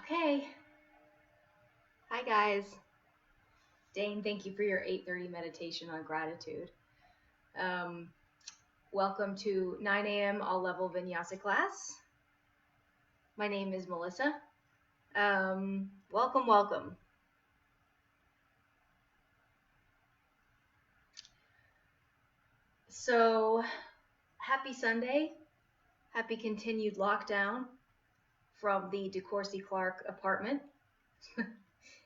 Okay. Hi, guys. Dane, thank you for your 8:30 meditation on gratitude. Um, Welcome to 9 a.m. all level vinyasa class. My name is Melissa. Welcome, welcome. So, happy Sunday. Happy continued lockdown from the DeCourcy Clark apartment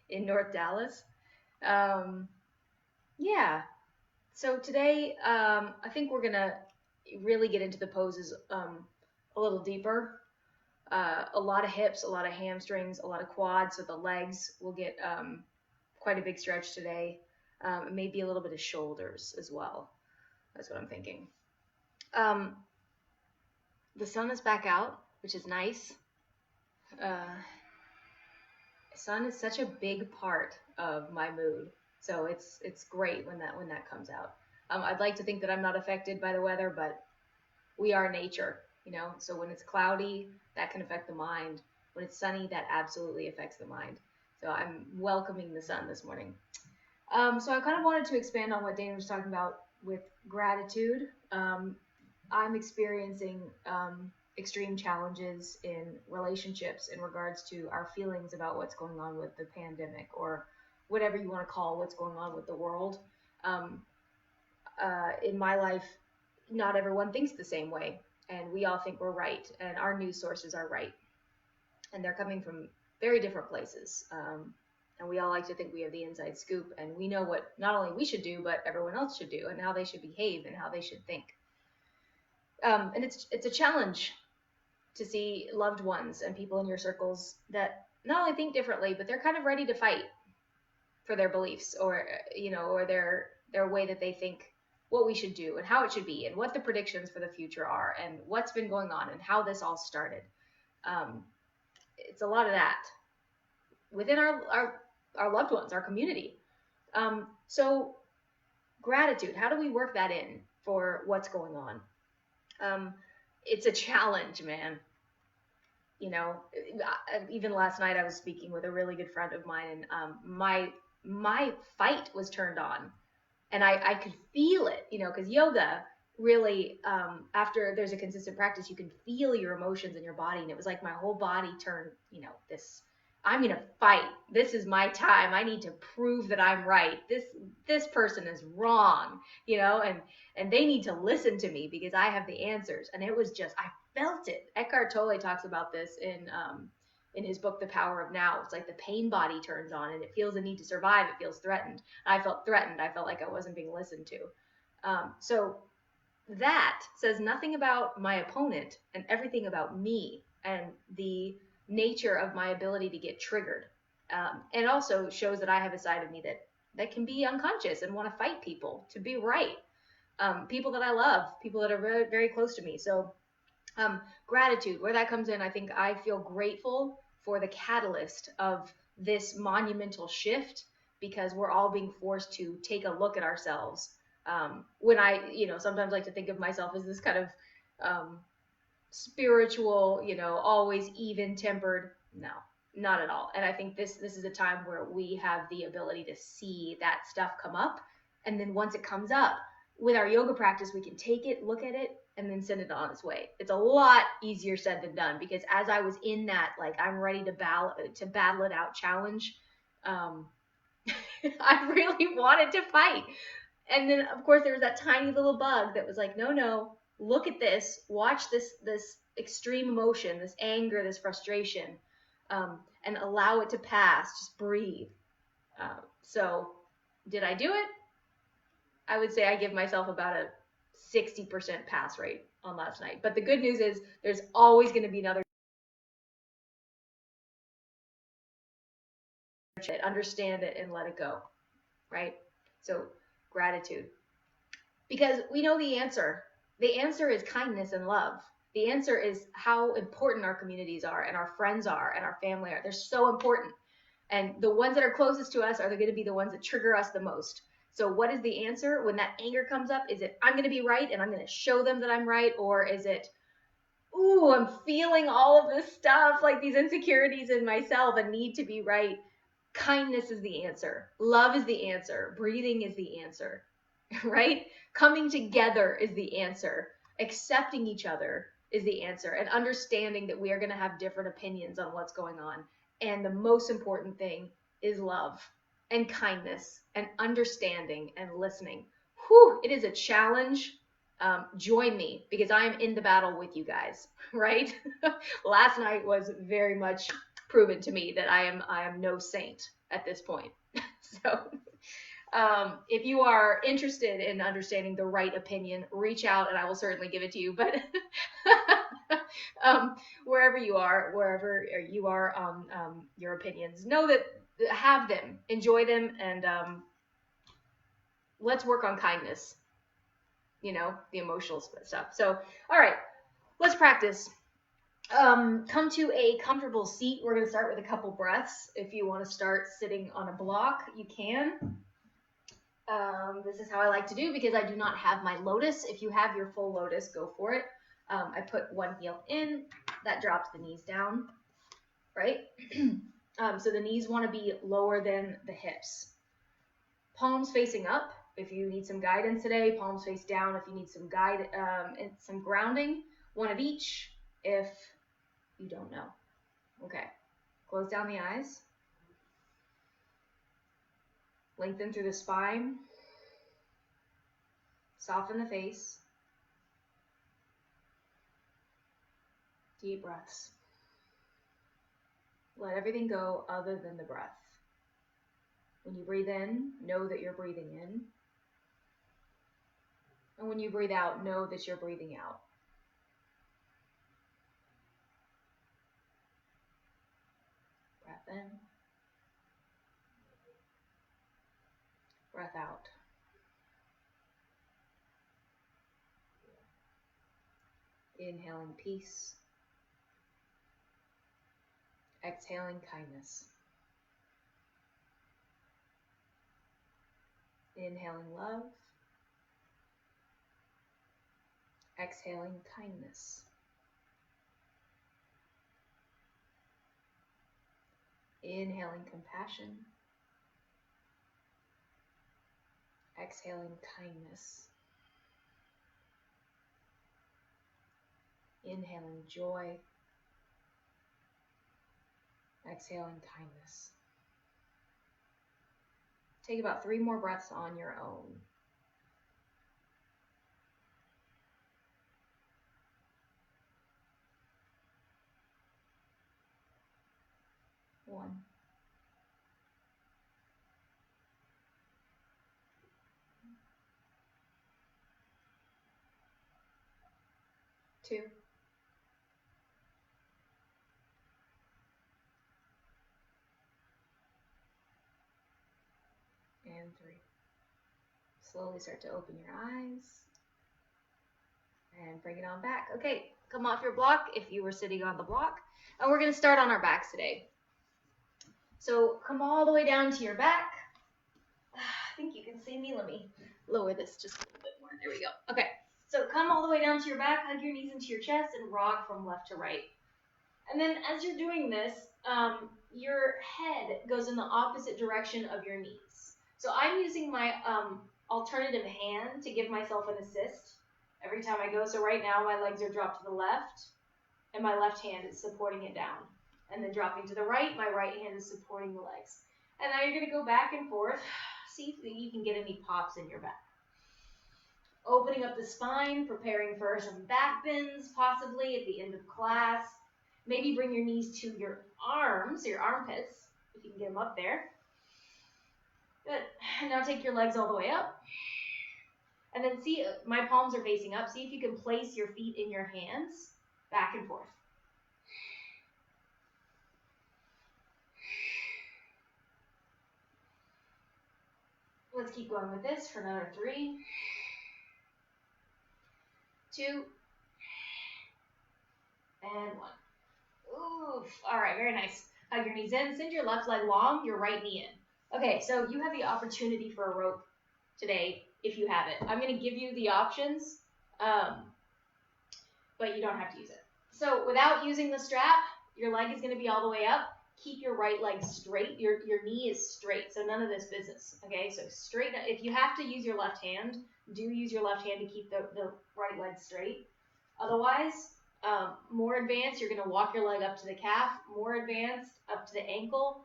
in North Dallas. Um, yeah. So today, I think we're gonna really get into the poses a little deeper. A lot of hips, a lot of hamstrings, a lot of quads. So the legs will get quite a big stretch today. Maybe a little bit of shoulders as well. That's what I'm thinking. Um, the sun is back out, which is nice. Sun is such a big part of my mood, so it's great when that comes out. I'd like to think that I'm not affected by the weather, but we are nature, So when it's cloudy, that can affect the mind. When it's sunny, that absolutely affects the mind. So I'm welcoming the sun this morning. So I kind of wanted to expand on what Dana was talking about with gratitude. I'm experiencing extreme challenges in relationships in regards to our feelings about what's going on with the pandemic or whatever you want to call what's going on with the world. Um, in my life, not everyone thinks the same way, and we all think we're right, and our news sources are right, and they're coming from very different places. And we all like to think we have the inside scoop, and we know what not only we should do, but everyone else should do, and how they should behave, and how they should think. And it's a challenge to see loved ones and people in your circles that not only think differently, but they're kind of ready to fight for their beliefs, or or their way that they think what we should do and how it should be and what the predictions for the future are and what's been going on and how this all started. It's a lot of that within our loved ones, our community. So gratitude, how do we work that in for what's going on? It's a challenge, man. Even last night I was speaking with a really good friend of mine, and my fight was turned on, and I could feel it, because yoga really, after there's a consistent practice, you can feel your emotions in your body, and it was like my whole body turned, this, I'm gonna fight. This is my time. I need to prove that I'm right. This person is wrong, and they need to listen to me because I have the answers. And it was just, I felt it. Eckhart Tolle talks about this in his book, The Power of Now. It's like the pain body turns on and it feels a need to survive. It feels threatened. I felt threatened. I felt like I wasn't being listened to. So that says nothing about my opponent and everything about me and the nature of my ability to get triggered. And also shows that I have a side of me that can be unconscious and want to fight people to be right. People that I love, people that are very, very close to me. So gratitude, where that comes in, I think I feel grateful for the catalyst of this monumental shift, because we're all being forced to take a look at ourselves. When I, sometimes like to think of myself as this kind of spiritual, always even tempered. No, not at all. And I think this is a time where we have the ability to see that stuff come up. And then once it comes up with our yoga practice, we can take it, look at it, and then send it on its way. It's a lot easier said than done, because as I was in that, like, I'm ready to battle it out challenge, I really wanted to fight. And then of course there was that tiny little bug that was like, no, look at this, watch this extreme emotion, this anger, this frustration, and allow it to pass. Just breathe. So did I do it? I would say I give myself about a 60% pass rate on last night. But the good news is there's always going to be another. Understand it and let it go, right? So gratitude, because we know the answer. The answer is kindness and love. The answer is how important our communities are and our friends are and our family are. They're so important. And the ones that are closest to us are going to be the ones that trigger us the most. So what is the answer when that anger comes up? Is it, I'm going to be right and I'm going to show them that I'm right? Or is it, ooh, I'm feeling all of this stuff, like these insecurities in myself, a need to be right. Kindness is the answer. Love is the answer. Breathing is the answer, right? Coming together is the answer. Accepting each other is the answer. And understanding that we are going to have different opinions on what's going on. And the most important thing is love and kindness and understanding and listening. Whew, it is a challenge. Join me because I am in the battle with you guys, right? Last night was very much proven to me that I am no saint at this point. So if you are interested in understanding the right opinion, reach out and I will certainly give it to you. But wherever you are on your opinions, know that have them, enjoy them, and let's work on kindness. You know, the emotional stuff. So, all right, let's practice. Come to a comfortable seat. We're going to start with a couple breaths. If you want to start sitting on a block, you can. This is how I like to do because I do not have my lotus. If you have your full lotus, go for it. I put one heel in, that drops the knees down, right? So the knees want to be lower than the hips. Palms facing up. If you need some guidance today, palms face down. If you need some and some grounding, one of each. If you don't know. Okay. Close down the eyes. Lengthen through the spine. Soften the face. Deep breaths. Let everything go other than the breath. When you breathe in, know that you're breathing in. And when you breathe out, know that you're breathing out. Breath in. Breath out. Inhaling peace. Exhaling kindness. Inhaling love. Exhaling kindness. Inhaling compassion. Exhaling kindness. Inhaling joy. Exhaling kindness. Take about 3 more breaths on your own. 1. 2. And 3. Slowly start to open your eyes. And bring it on back. Okay, come off your block if you were sitting on the block. And we're going to start on our backs today. So come all the way down to your back. I think you can see me. Let me lower this just a little bit more. There we go. Okay, so come all the way down to your back, hug your knees into your chest, and rock from left to right. And then as you're doing this, your head goes in the opposite direction of your knees. So I'm using my alternative hand to give myself an assist every time I go. So right now my legs are dropped to the left, and my left hand is supporting it down. And then dropping to the right, my right hand is supporting the legs. And now you're going to go back and forth. See if you can get any pops in your back. Opening up the spine, preparing for some back bends, possibly at the end of class. Maybe bring your knees to your arms, your armpits, if you can get them up there. Good. And now take your legs all the way up. And then see, my palms are facing up. See if you can place your feet in your hands, back and forth. Let's keep going with this for another 3, 2, and 1. Oof. All right, very nice. Hug your knees in. Send your left leg long, your right knee in. Okay, so you have the opportunity for a rope today if you have it. I'm going to give you the options, but you don't have to use it. So without using the strap, your leg is going to be all the way up. Keep your right leg straight. Your knee is straight, so none of this business. Okay, so straight. If you have to use your left hand, do use your left hand to keep the right leg straight. Otherwise, more advanced, you're going to walk your leg up to the calf. More advanced, up to the ankle.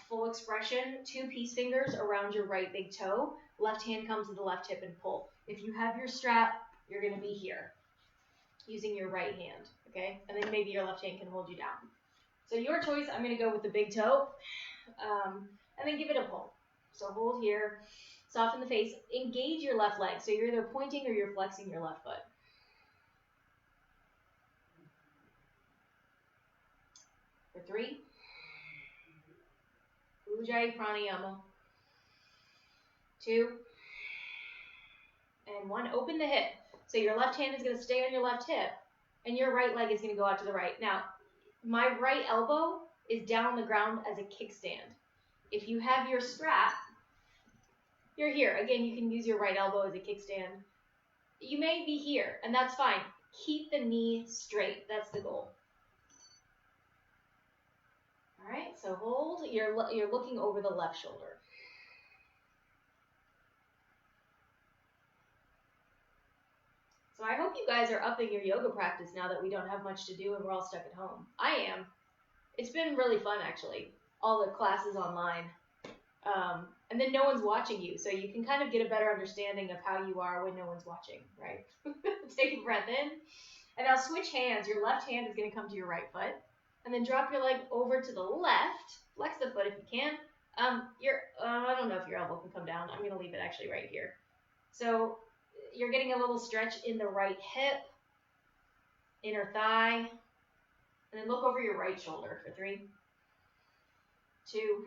Full expression, 2 peace fingers around your right big toe. Left hand comes to the left hip and pull. If you have your strap, you're going to be here, using your right hand. Okay, and then maybe your left hand can hold you down. So your choice, I'm going to go with the big toe, and then give it a pull. So hold here, soften the face, engage your left leg. So you're either pointing or you're flexing your left foot. For 3, Ujjayi Pranayama. 2, and 1, open the hip. So your left hand is going to stay on your left hip, and your right leg is going to go out to the right. Now, my right elbow is down on the ground as a kickstand. If you have your strap, you're here. Again, you can use your right elbow as a kickstand. You may be here, and that's fine. Keep the knee straight. That's the goal. All right, so hold. You're looking over the left shoulder. So I hope you guys are upping your yoga practice now that we don't have much to do and we're all stuck at home. I am. It's been really fun, actually. All the classes online. And then no one's watching you, so you can kind of get a better understanding of how you are when no one's watching, right? Take a breath in. And now switch hands. Your left hand is going to come to your right foot. And then drop your leg over to the left. Flex the foot if you can. I don't know if your elbow can come down. I'm going to leave it actually right here. So you're getting a little stretch in the right hip, inner thigh, and then look over your right shoulder for 3, 2,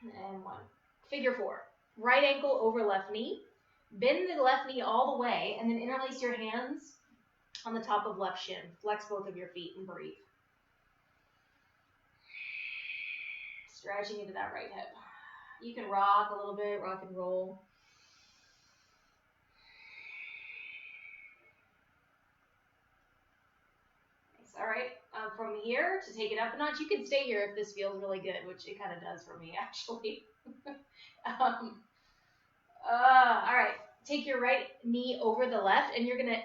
and 1. Figure 4. Right ankle over left knee. Bend the left knee all the way, and then interlace your hands on the top of left shin. Flex both of your feet and breathe. Stretching into that right hip. You can rock a little bit, rock and roll. All right, from here to take it up a notch, you can stay here if this feels really good, which it kind of does for me, actually. All right, take your right knee over the left, and you're going to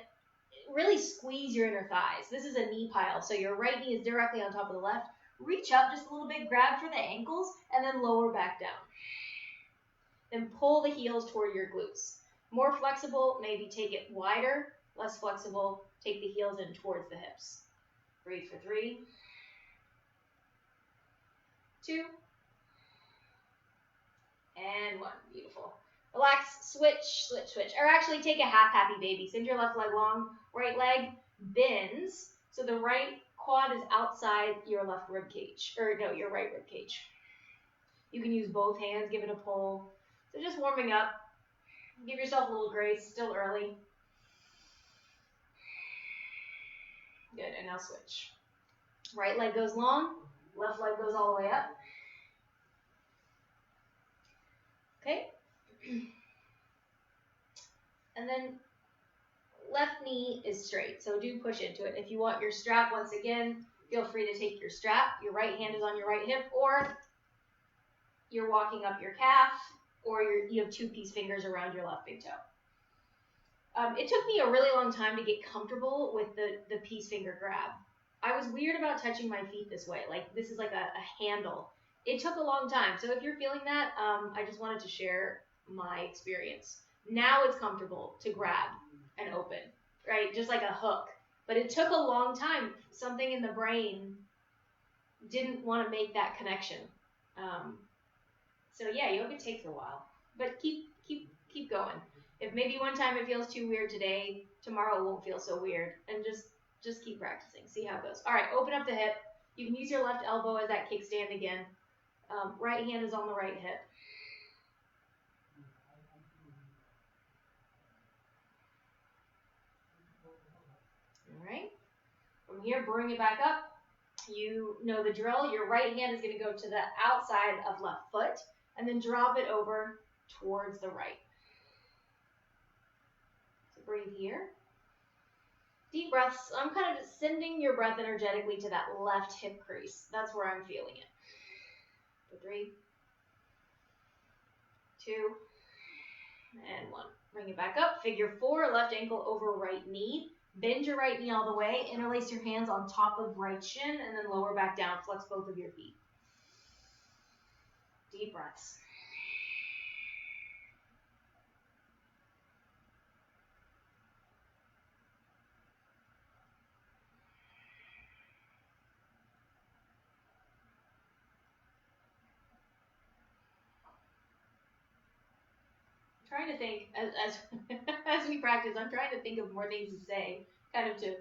really squeeze your inner thighs. This is a knee pile, so your right knee is directly on top of the left. Reach up just a little bit, grab for the ankles, and then lower back down. Then pull the heels toward your glutes. More flexible, maybe take it wider. Less flexible, take the heels in towards the hips. Breathe for 3, 2, and 1. Beautiful. Relax, switch. Or actually take a half happy baby. Send your left leg long, right leg bends, so the right quad is outside your left rib cage, or no, your right rib cage. You can use both hands, give it a pull. So just warming up. Give yourself a little grace, still early. Good, and now switch. Right leg goes long, left leg goes all the way up. Okay. And then left knee is straight, so do push into it. If you want your strap, once again, feel free to take your strap. Your right hand is on your right hip, or you're walking up your calf, or you have 2 peace fingers around your left big toe. It took me a really long time to get comfortable with the peace finger grab. I was weird about touching my feet this way. Like, this is like a handle. It took a long time. So if you're feeling that, I just wanted to share my experience. Now it's comfortable to grab and open, right? Just like a hook. But it took a long time. Something in the brain didn't want to make that connection. So yeah, yoga takes a while. But keep going. If maybe one time it feels too weird today, tomorrow it won't feel so weird. And just keep practicing. See how it goes. All right, open up the hip. You can use your left elbow as that kickstand again. Right hand is on the right hip. All right. From here, bring it back up. You know the drill. Your right hand is going to go to the outside of left foot, and then drop it over towards the right. So breathe here. Deep breaths. I'm kind of just sending your breath energetically to that left hip crease. That's where I'm feeling it. So 3, 2, and 1. Bring it back up. Figure 4, left ankle over right knee. Bend your right knee all the way. Interlace your hands on top of right shin, and then lower back down. Flex both of your feet. Deep breaths. Trying to think as as we practice. I'm trying to think of more things to say, kind of to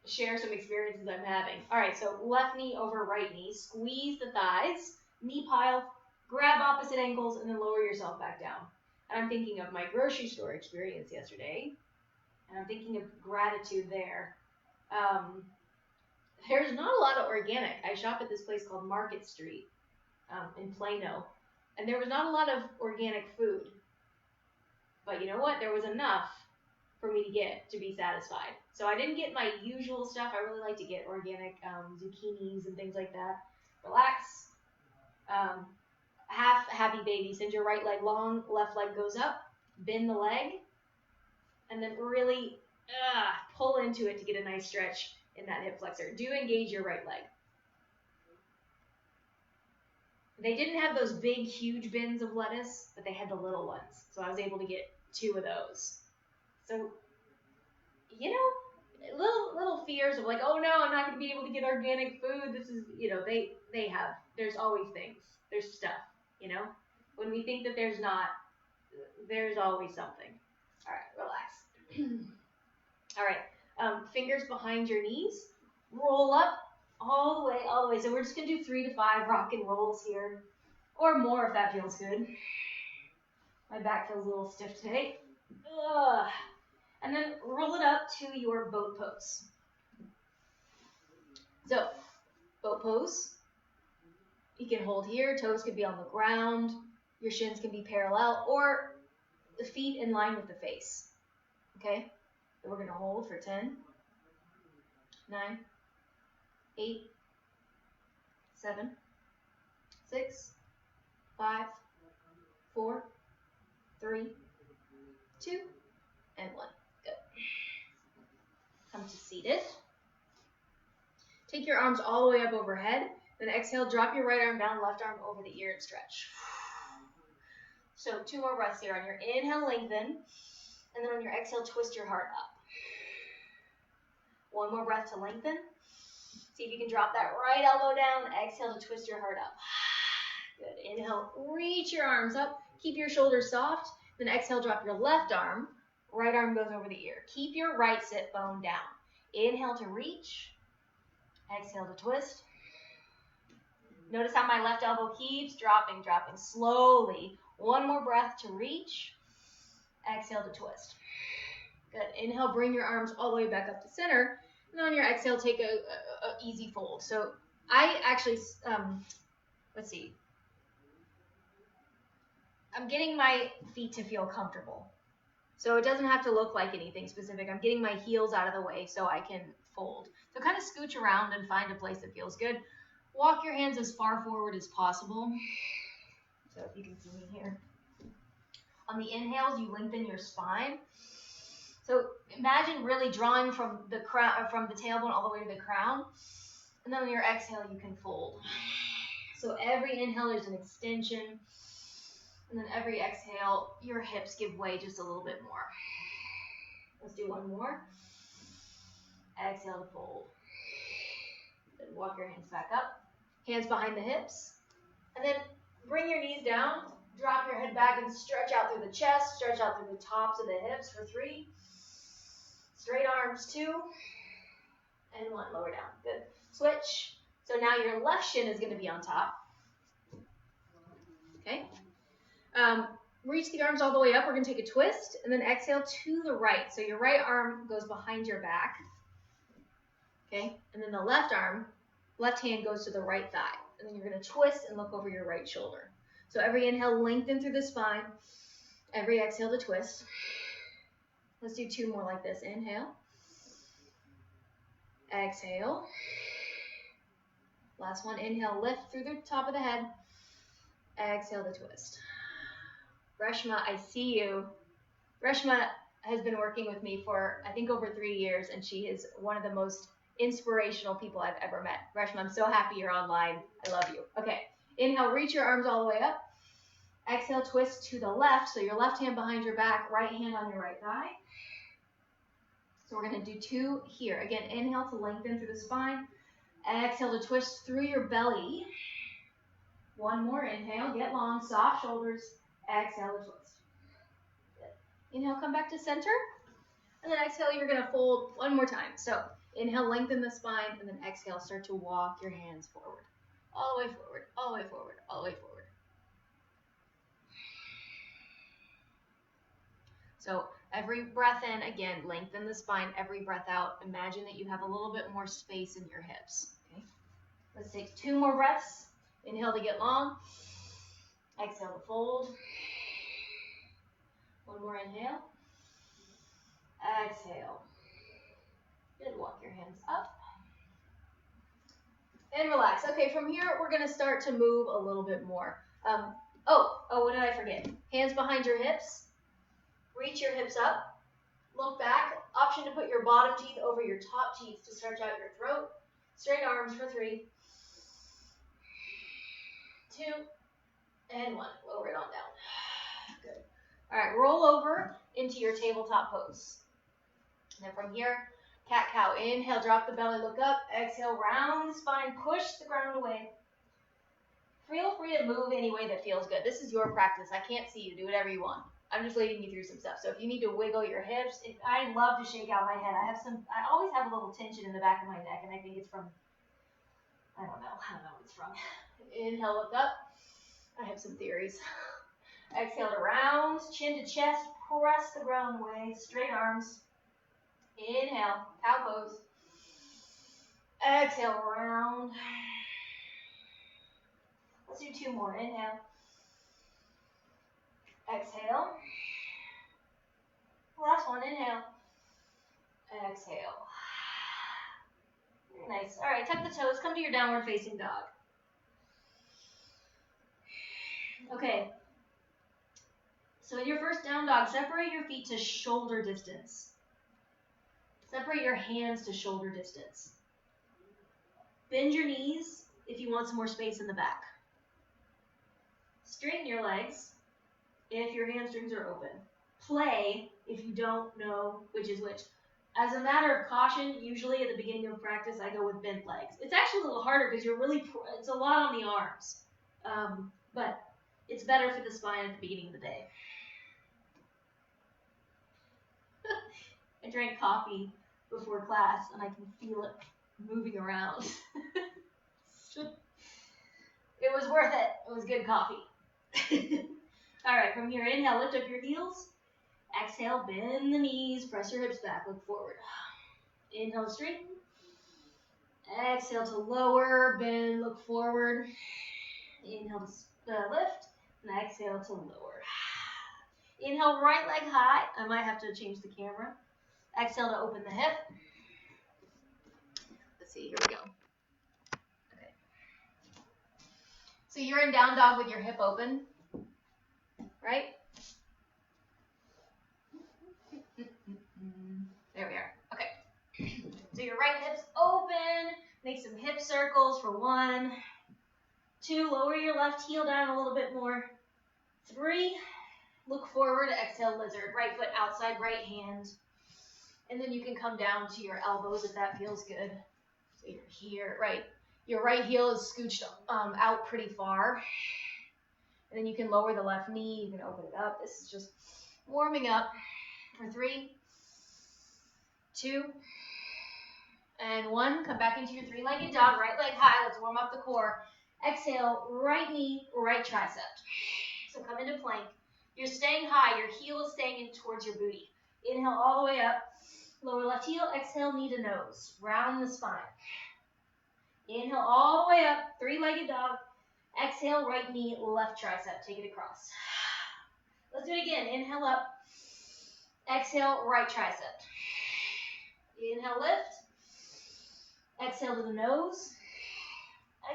share some experiences I'm having. All right, so left knee over right knee. Squeeze the thighs, knee pile, grab opposite ankles, and then lower yourself back down. And I'm thinking of my grocery store experience yesterday, and I'm thinking of gratitude there. There's not a lot of organic. I shop at this place called Market Street in Plano. And there was not a lot of organic food. But you know what? There was enough for me to get to be satisfied. So I didn't get my usual stuff. I really like to get organic zucchinis and things like that. Relax. Half happy baby. Send your right leg long, left leg goes up. Bend the leg. And then really pull into it to get a nice stretch in that hip flexor. Do engage your right leg. They didn't have those big, huge bins of lettuce, but they had the little ones. So I was able to get 2 of those. So, you know, little fears of like, oh no, I'm not going to be able to get organic food. This is, you know, they have, there's always things. There's stuff, you know. When we think that there's not, there's always something. All right, relax. All right, fingers behind your knees. Roll up. All the way. So we're just going to do 3 to 5 rock and rolls here. Or more if that feels good. My back feels a little stiff today. And then roll it up to your boat pose. So, boat pose. You can hold here. Toes can be on the ground. Your shins can be parallel. Or the feet in line with the face. Okay? So we're going to hold for 10, 9, 8, 7, 6, 5, 4, 3, 2, and 1. Good. Come to seated. Take your arms all the way up overhead. Then exhale, drop your right arm down, left arm over the ear and stretch. So 2 more breaths here. On your inhale, lengthen. And then on your exhale, twist your heart up. 1 more breath to lengthen. See if you can drop that right elbow down. Exhale to twist your heart up. Good. Inhale, reach your arms up. Keep your shoulders soft. Then exhale, drop your left arm. Right arm goes over the ear. Keep your right sit bone down. Inhale to reach. Exhale to twist. Notice how my left elbow keeps dropping slowly. 1 more breath to reach. Exhale to twist. Good. Inhale, bring your arms all the way back up to center. And then on your exhale, take a easy fold. So I actually, let's see. I'm getting my feet to feel comfortable. So it doesn't have to look like anything specific. I'm getting my heels out of the way so I can fold. So kind of scooch around and find a place that feels good. Walk your hands as far forward as possible. So if you can see me here. On the inhales, you lengthen your spine. So imagine really drawing from the crown, from the tailbone all the way to the crown. And then on your exhale, you can fold. So every inhale, there's an extension. And then every exhale, your hips give way just a little bit more. Let's do 1 more. Exhale to fold. Then walk your hands back up. Hands behind the hips. And then bring your knees down. Drop your head back and stretch out through the chest. Stretch out through the tops of the hips for 3. Straight arms, 2. And 1. Lower down. Good. Switch. So now your left shin is going to be on top. Okay. Reach the arms all the way up. We're going to take a twist and then exhale to the right. So your right arm goes behind your back. Okay. And then the left hand goes to the right thigh. And then you're going to twist and look over your right shoulder. So every inhale, lengthen through the spine. Every exhale to twist. Let's do 2 more like this. Inhale. Exhale. Last one, inhale, lift through the top of the head. Exhale to twist. Reshma, I see you. Reshma has been working with me for, I think, over 3 years, and she is one of the most inspirational people I've ever met. Reshma, I'm so happy you're online. I love you. Okay, inhale, reach your arms all the way up. Exhale, twist to the left, so your left hand behind your back, right hand on your right thigh. So we're going to do 2 here. Again, inhale to lengthen through the spine. Exhale to twist through your belly. 1 more, inhale, get long, soft shoulders. Exhale to twist. Good. Inhale, come back to center. And then exhale, you're going to fold 1 more time. So inhale, lengthen the spine, and then exhale, start to walk your hands forward. All the way forward, all the way forward, all the way forward. So every breath in, again, lengthen the spine. Every breath out, imagine that you have a little bit more space in your hips. Okay. Let's take 2 more breaths. Inhale to get long. Exhale to fold. 1 more inhale. Exhale. Good. Walk your hands up. And relax. Okay, from here, we're going to start to move a little bit more. What did I forget? Hands behind your hips. Reach your hips up. Look back. Option to put your bottom teeth over your top teeth to stretch out your throat. Straight arms for 3, 2, and 1. Lower it on down. Good. All right, roll over into your tabletop pose. And then from here, cat-cow. Inhale, drop the belly, look up. Exhale, round the spine, push the ground away. Feel free to move any way that feels good. This is your practice. I can't see you. Do whatever you want. I'm just leading you through some stuff. So if you need to wiggle your hips, I love to shake out my head. I always have a little tension in the back of my neck, and I think it's from, I don't know what it's from. Inhale, look up. I have some theories. Exhale to round, chin to chest, press the ground away, straight arms. Inhale, cow pose. Exhale, round. Let's do 2 more. Inhale. Exhale. Last one, inhale. Exhale. Very nice. All right, tuck the toes, come to your downward facing dog. Okay. So in your first down dog, separate your feet to shoulder distance. Separate your hands to shoulder distance. Bend your knees if you want some more space in the back. Straighten your legs if your hamstrings are open. Play if you don't know which is which. As a matter of caution, usually at the beginning of practice, I go with bent legs. It's actually a little harder because it's a lot on the arms. But it's better for the spine at the beginning of the day. I drank coffee before class, and I can feel it moving around. It was worth it. It was good coffee. All right, from here, inhale, lift up your heels. Exhale, bend the knees, press your hips back, look forward. Inhale to straighten. Exhale to lower, bend, look forward. Inhale to lift, and exhale to lower. Inhale, right leg high. I might have to change the camera. Exhale to open the hip. Let's see, here we go. Okay. So you're in down dog with your hip open, right? There we are. Okay. So your right hip's open. Make some hip circles for 1, 2. Lower your left heel down a little bit more. 3. Look forward. Exhale, lizard. Right foot outside, right hand. And then you can come down to your elbows if that feels good. So you're here, right? Your right heel is scooched out pretty far. And then you can lower the left knee. You can open it up. This is just warming up for 3, 2, and 1. Come back into your 3-legged dog. Right leg high. Let's warm up the core. Exhale, right knee, right tricep. So come into plank. You're staying high. Your heel is staying in towards your booty. Inhale all the way up. Lower left heel. Exhale, knee to nose. Round the spine. Inhale all the way up. 3-legged dog. Exhale, right knee, left tricep. Take it across. Let's do it again. Inhale up. Exhale, right tricep. Inhale, lift. Exhale to the nose.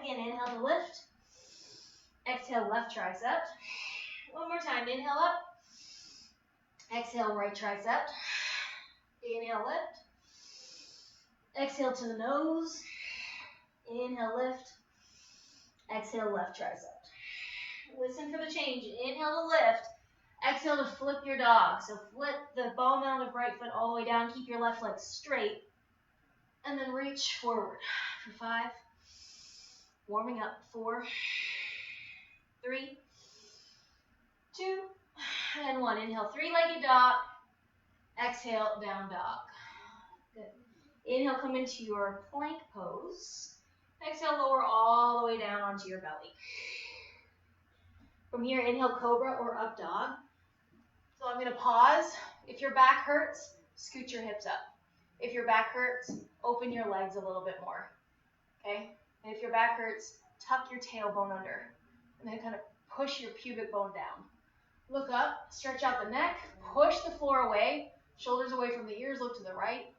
Again, inhale to lift. Exhale, left tricep. One more time, inhale up. Exhale, right tricep. Inhale, lift. Exhale to the nose. Inhale, lift. Exhale, left tricep. Listen for the change. Inhale to lift. Exhale to flip your dog. So flip the ball mount of right foot all the way down. Keep your left leg straight. And then reach forward for 5. Warming up. 4, 3, 2, and 1. Inhale, 3-legged dog. Exhale, down dog. Good. Inhale, come into your plank pose. Exhale, lower all the way down onto your belly. From here, inhale, cobra or up dog. So I'm going to pause. If your back hurts, scoot your hips up. If your back hurts, open your legs a little bit more. Okay? And if your back hurts, tuck your tailbone under. And then kind of push your pubic bone down. Look up, stretch out the neck, push the floor away, shoulders away from the ears, look to the right.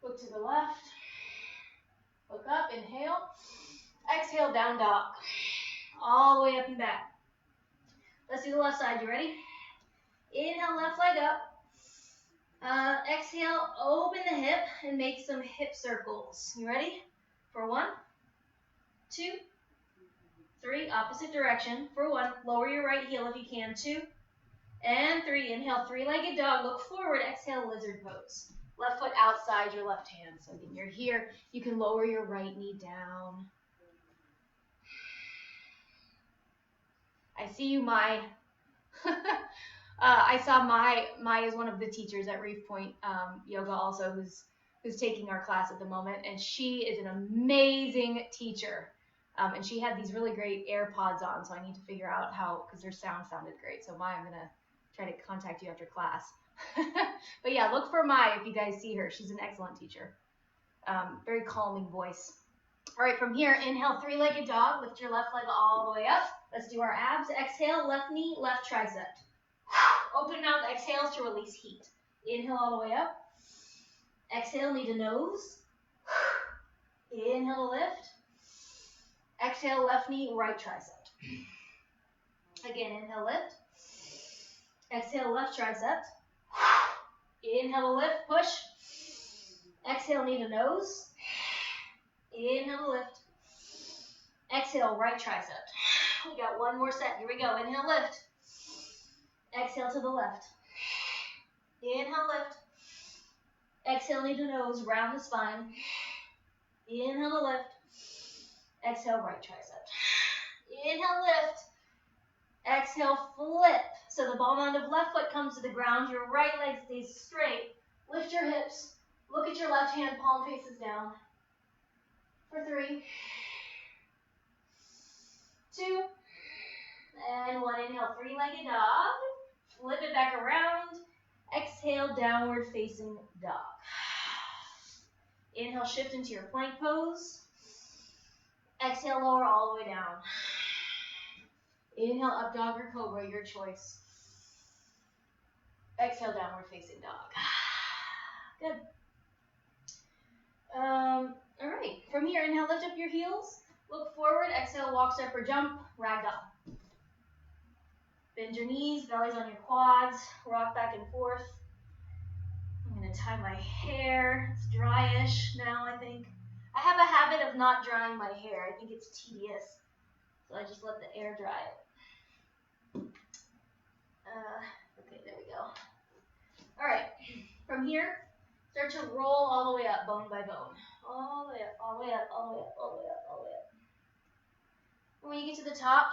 Look to the left. Look up, inhale. Exhale, down dog. All the way up and back. Let's do the left side. You ready? Inhale, left leg up. Exhale, open the hip and make some hip circles. You ready? For 1, 2, 3, opposite direction. For 1, lower your right heel if you can. 2, and 3. Inhale, 3-legged dog. Look forward. Exhale, lizard pose. Left foot outside your left hand. So again, you're here. You can lower your right knee down. I see you, Mai. I saw Mai is one of the teachers at Reef Point Yoga also who's taking our class at the moment, and she is an amazing teacher. And she had these really great AirPods on, so I need to figure out how, because their sound sounded great. So Mai, I'm going to try to contact you after class. But yeah, look for Mai if you guys see her. She's an excellent teacher. Very calming voice. All right, from here, inhale, 3-legged dog. Lift your left leg all the way up. Let's do our abs. Exhale, left knee, left tricep. Open mouth exhales to release heat. Inhale all the way up. Exhale, knee to nose. Inhale to lift. Exhale, left knee, right tricep. Again, inhale, lift. Exhale, left tricep. Inhale to lift, push. Exhale, knee to nose. Inhale to lift. Exhale, right tricep. We got one more set. Here we go. Inhale, lift. Exhale to the left. Inhale, lift. Exhale, knee to nose, round the spine. Inhale to lift. Exhale, right tricep. Inhale, lift. Exhale, flip. So the ball mound of left foot comes to the ground. Your right leg stays straight. Lift your hips. Look at your left hand, palm faces down. For 3, 2, and 1. Inhale, 3-legged dog. Flip it back around. Exhale, downward facing dog. Inhale, shift into your plank pose. Exhale, lower all the way down. Inhale, up dog or cobra, your choice. Exhale, downward facing dog. Good. All right, from here, inhale, lift up your heels. Look forward, exhale, walk, step, or jump, ragdoll. Bend your knees, belly's on your quads, rock back and forth. I'm gonna tie my hair. It's dryish now, I think. I have a habit of not drying my hair. I think it's tedious, so I just let the air dry it. Okay, there we go. All right, from here, start to roll all the way up, bone by bone. All the way up, all the way up, all the way up, all the way up, all the way up. And when you get to the top,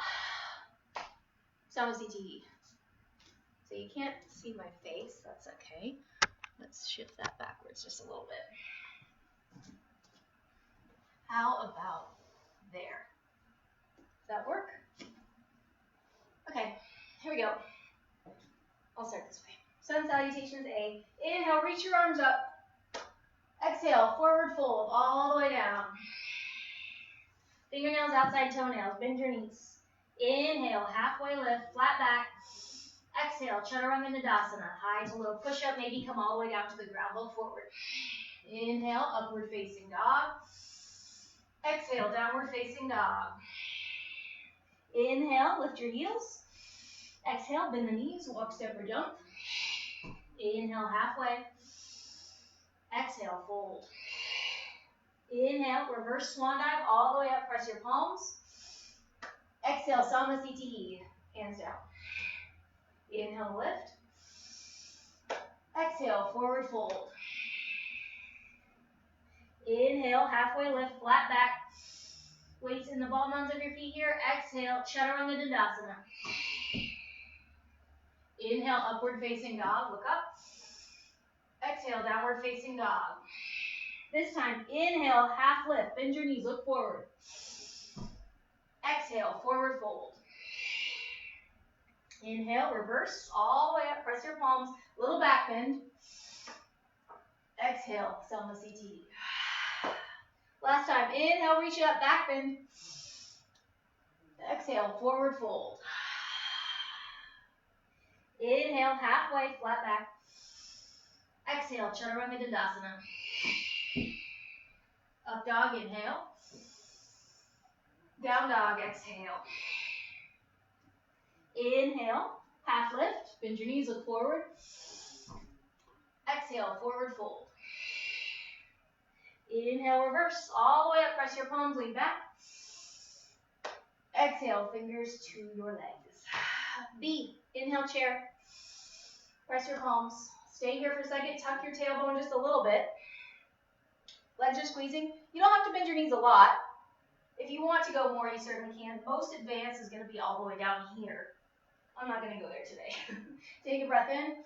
Samasthiti. So you can't see my face, that's okay. Let's shift that backwards just a little bit. How about there? Does that work? Okay, here we go. I'll start this way. Sun salutations A. Inhale, reach your arms up. Exhale, forward fold all the way down. Fingernails outside toenails, bend your knees. Inhale, halfway lift, flat back. Exhale, Chaturanga Nidasana, high to low push up, maybe come all the way down to the ground, look forward. Inhale, upward facing dog. Exhale, downward facing dog. Inhale, lift your heels. Exhale, bend the knees, walk, step, or jump. Inhale, halfway. Exhale, fold. Inhale, reverse swan dive all the way up, press your palms. Exhale, Samasthiti, hands down. Inhale, lift. Exhale, forward fold. Inhale, halfway lift, flat back. Weights in the ball mounds of your feet here. Exhale, Chaturanga Dandasana. Inhale, upward facing dog, look up. Exhale, downward facing dog. This time, inhale, half lift, bend your knees, look forward. Exhale, forward fold. Inhale, reverse, all the way up, press your palms, little back bend. Exhale, Samasthiti. Last time, inhale, reach up, back bend. Exhale, forward fold. Inhale, halfway, flat back. Exhale, Chaturanga Dandasana. Up dog, inhale. Down dog, exhale. Inhale, half lift, bend your knees, look forward. Exhale, forward fold. Inhale, reverse, all the way up, press your palms, lean back. Exhale, fingers to your legs. B, inhale, chair. Press your palms. Stay here for a second, tuck your tailbone just a little bit. Legs are squeezing. You don't have to bend your knees a lot. If you want to go more, you certainly can. Most advanced is going to be all the way down here. I'm not going to go there today. Take a breath in.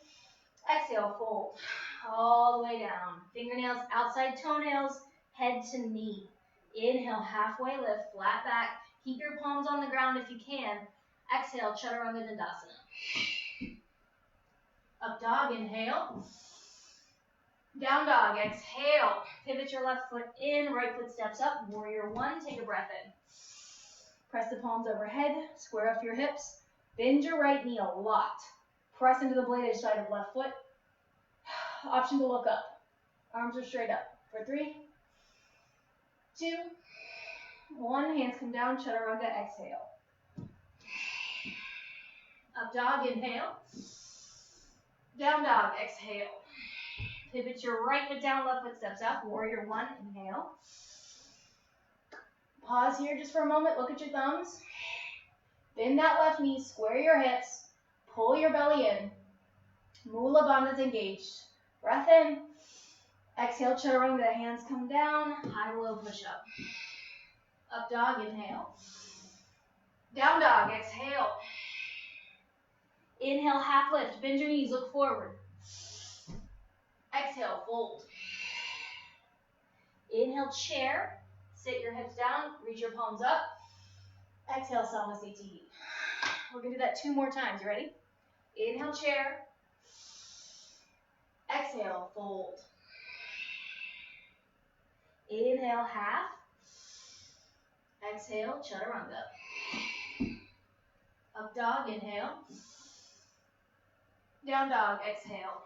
Exhale, fold. All the way down. Fingernails, outside toenails, head to knee. Inhale, halfway lift, flat back. Keep your palms on the ground if you can. Exhale, Chaturanga Dandasana. Up dog, inhale. Down dog, exhale. Pivot your left foot in, right foot steps up. Warrior one, take a breath in. Press the palms overhead, square off your hips. Bend your right knee a lot. Press into the bladed side of left foot. Option to look up. Arms are straight up. For 3, 2, 1. Hands come down, Chaturanga, exhale. Up dog, inhale. Down dog, exhale. Pivot your right foot down, left foot steps up. Warrior one, inhale. Pause here just for a moment. Look at your thumbs. Bend that left knee, square your hips. Pull your belly in. Mula Bandha's engaged. Breath in. Exhale, Chaturanga. Hands come down. High low push up. Up dog, inhale. Down dog, exhale. Inhale, half lift. Bend your knees, look forward. Exhale, fold. Inhale, chair. Sit your hips down, reach your palms up. Exhale, Samasthiti. We're going to do that 2 more times. You ready? Inhale, chair. Exhale, fold. Inhale, half. Exhale, Chaturanga. Up dog, inhale. Down dog, exhale.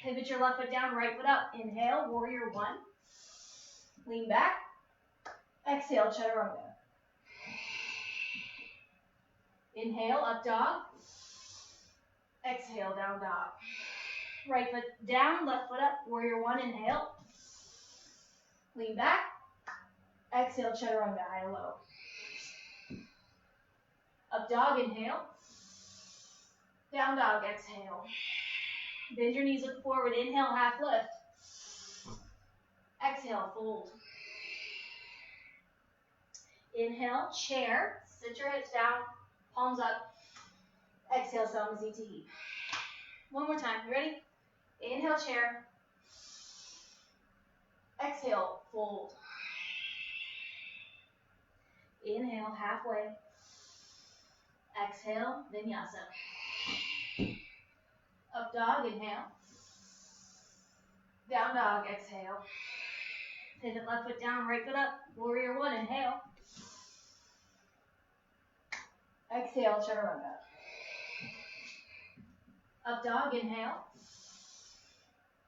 Pivot your left foot down, right foot up. Inhale, warrior one. Lean back. Exhale, Chaturanga. Inhale, up dog. Exhale, down dog. Right foot down, left foot up. Warrior one, inhale. Lean back. Exhale, Chaturanga, high low. Up dog, inhale. Down dog, exhale. Bend your knees, look forward. Inhale, half lift. Exhale, fold. Inhale, chair. Sit your hips down, palms up. Exhale, Samasthiti. One more time. You ready? Inhale, chair. Exhale, fold. Inhale, halfway. Exhale, vinyasa. Up dog, inhale. Down dog, exhale. Pivot left foot down, right foot up. Warrior one, inhale. Exhale, Chaturanga. Up dog, inhale.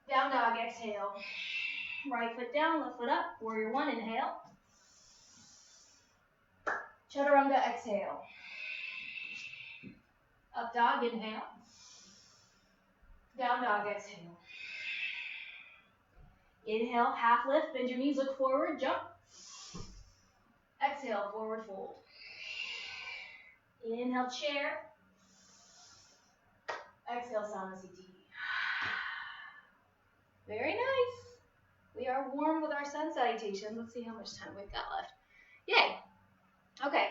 Down dog, exhale. Right foot down, left foot up. Warrior one, inhale. Chaturanga, exhale. Up dog, inhale. Down dog, exhale. Inhale, half lift, bend your knees, look forward, jump. Exhale, forward fold. Inhale, chair. Exhale, Samasthiti. Very nice. We are warm with our sun salutations. Let's see how much time we've got left. Yay. Okay.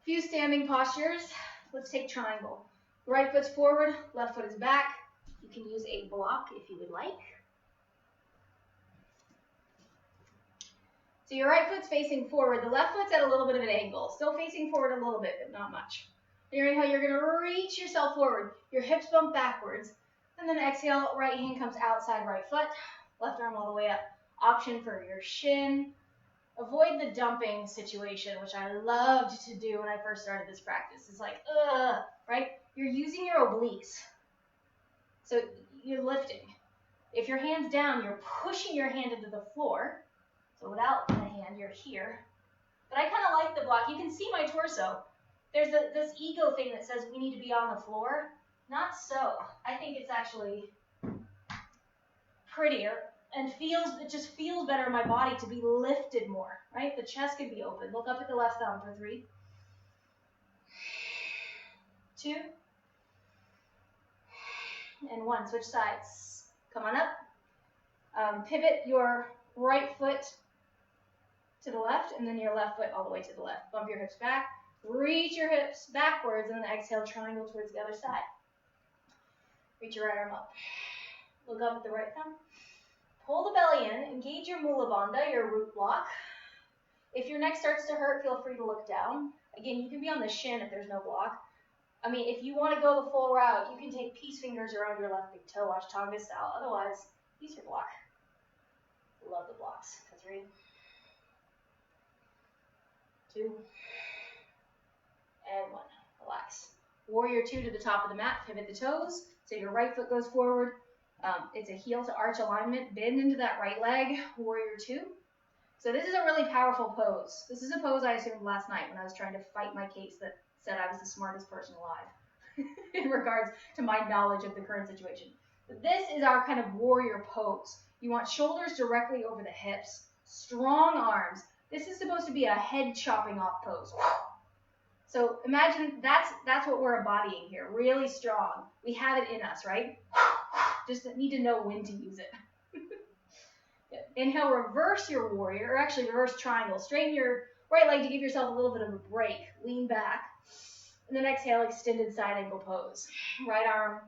Few standing postures. Let's take triangle. Right foot's forward, left foot is back. You can use a block if you would like. So your right foot's facing forward. The left foot's at a little bit of an angle. Still facing forward a little bit, but not much. Your inhale, you're going to reach yourself forward. Your hips bump backwards. And then exhale, right hand comes outside right foot. Left arm all the way up. Option for your shin. Avoid the dumping situation, which I loved to do when I first started this practice. It's like, right? You're using your obliques. So you're lifting. If your hand's down, you're pushing your hand into the floor. So without the hand, you're here. But I kind of like the block. You can see my torso. There's this ego thing that says we need to be on the floor. Not so. I think it's actually prettier and it just feels better in my body to be lifted more, right? The chest can be open. Look up at the left thumb for 3, 2, and 1. Switch sides. Come on up. Pivot your right foot to the left, and then your left foot all the way to the left. Bump your hips back. Reach your hips backwards, and then exhale, triangle towards the other side. Reach your right arm up. Look up at the right thumb. Pull the belly in. Engage your Mula Bandha, your root block. If your neck starts to hurt, feel free to look down. Again, you can be on the shin if there's no block. I mean, if you want to go the full route, you can take peace fingers around your left big toe, Ashtanga style. Otherwise, use your block. Love the blocks. For 3, 2, and 1. Relax. Warrior 2 to the top of the mat. Pivot the toes. So your right foot goes forward. It's a heel to arch alignment. Bend into that right leg. Warrior 2. So this is a really powerful pose. This is a pose I assumed last night when I was trying to fight my case that said I was the smartest person alive in regards to my knowledge of the current situation. But this is our kind of warrior pose. You want shoulders directly over the hips. Strong arms. This is supposed to be a head chopping off pose. So imagine that's what we're embodying here. Really strong. We have it in us, right? Just need to know when to use it. Inhale, reverse your warrior, or actually reverse triangle. Straighten your right leg to give yourself a little bit of a break. Lean back. And then exhale, extended side angle pose. Right arm,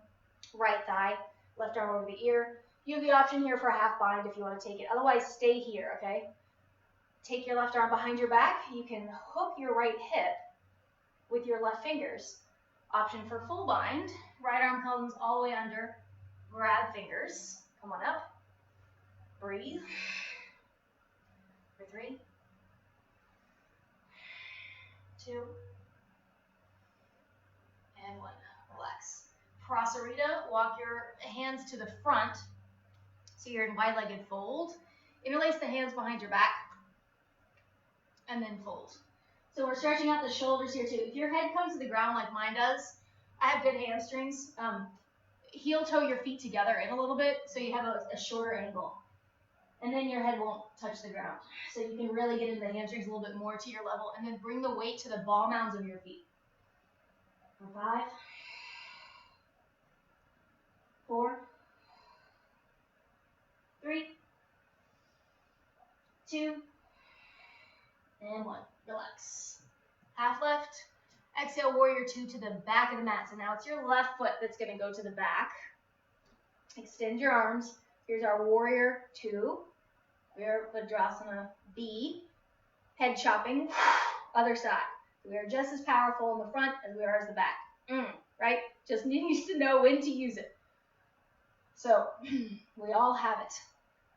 right thigh, left arm over the ear. You have the option here for a half bind if you want to take it. Otherwise, stay here, okay? Take your left arm behind your back. You can hook your right hip with your left fingers. Option for full bind. Right arm comes all the way under. Grab fingers. Come on up. Breathe. For 3, 2, and 1. Relax. Prasarita. Walk your hands to the front so you're in wide-legged fold. Interlace the hands behind your back and then fold. So we're stretching out the shoulders here too. If your head comes to the ground like mine does, I have good hamstrings. Heel toe your feet together in a little bit so you have a shorter angle. And then your head won't touch the ground. So you can really get into the hamstrings a little bit more to your level, and then bring the weight to the ball mounds of your feet. For 5, 4, 3, 2, and 1. Relax. Half left. Exhale, warrior 2 to the back of the mat. So now it's your left foot that's going to go to the back. Extend your arms. Here's our warrior 2. Virabhadrasana B. Head chopping. Other side. We are just as powerful in the front as we are as the back. Right? Just needs to know when to use it. So we all have it.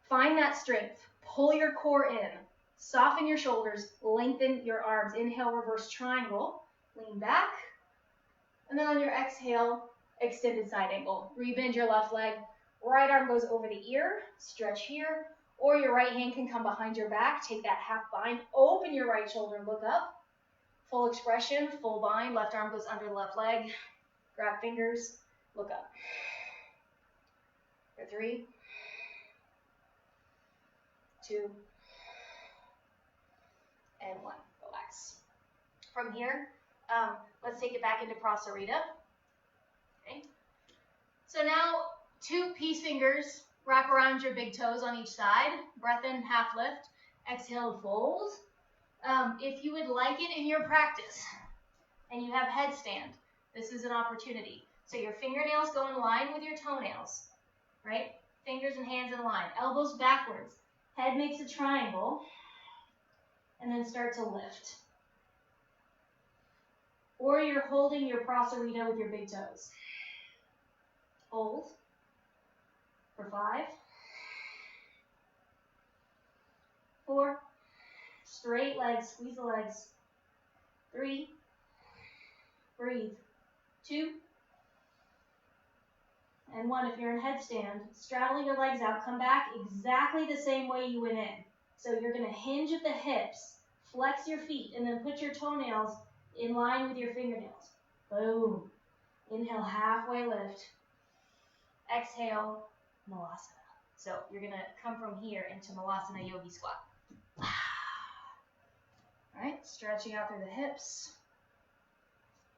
Find that strength. Pull your core in. Soften your shoulders. Lengthen your arms. Inhale, reverse triangle. Lean back. And then on your exhale, extended side angle. Rebend your left leg. Right arm goes over the ear. Stretch here. Or your right hand can come behind your back, take that half bind, open your right shoulder, look up. Full expression, full bind, left arm goes under the left leg. Grab fingers, look up. For 3, 2, and 1. Relax. From here, let's take it back into Prasarita. Okay. So now 2 peace fingers wrap around your big toes on each side. Breath in, half lift. Exhale, fold. If you would like it in your practice and you have headstand, this is an opportunity. So your fingernails go in line with your toenails, right? Fingers and hands in line. Elbows backwards. Head makes a triangle. And then start to lift. Or you're holding your Prasarita with your big toes. Hold. For 5. 4. Straight legs, squeeze the legs. 3. Breathe. 2. And 1. If you're in headstand, straddle your legs out. Come back exactly the same way you went in. So you're going to hinge at the hips, flex your feet, and then put your toenails in line with your fingernails. Boom. Inhale, halfway lift. Exhale, Malasana. So you're going to come from here into Malasana Yogi Squat. All right, stretching out through the hips.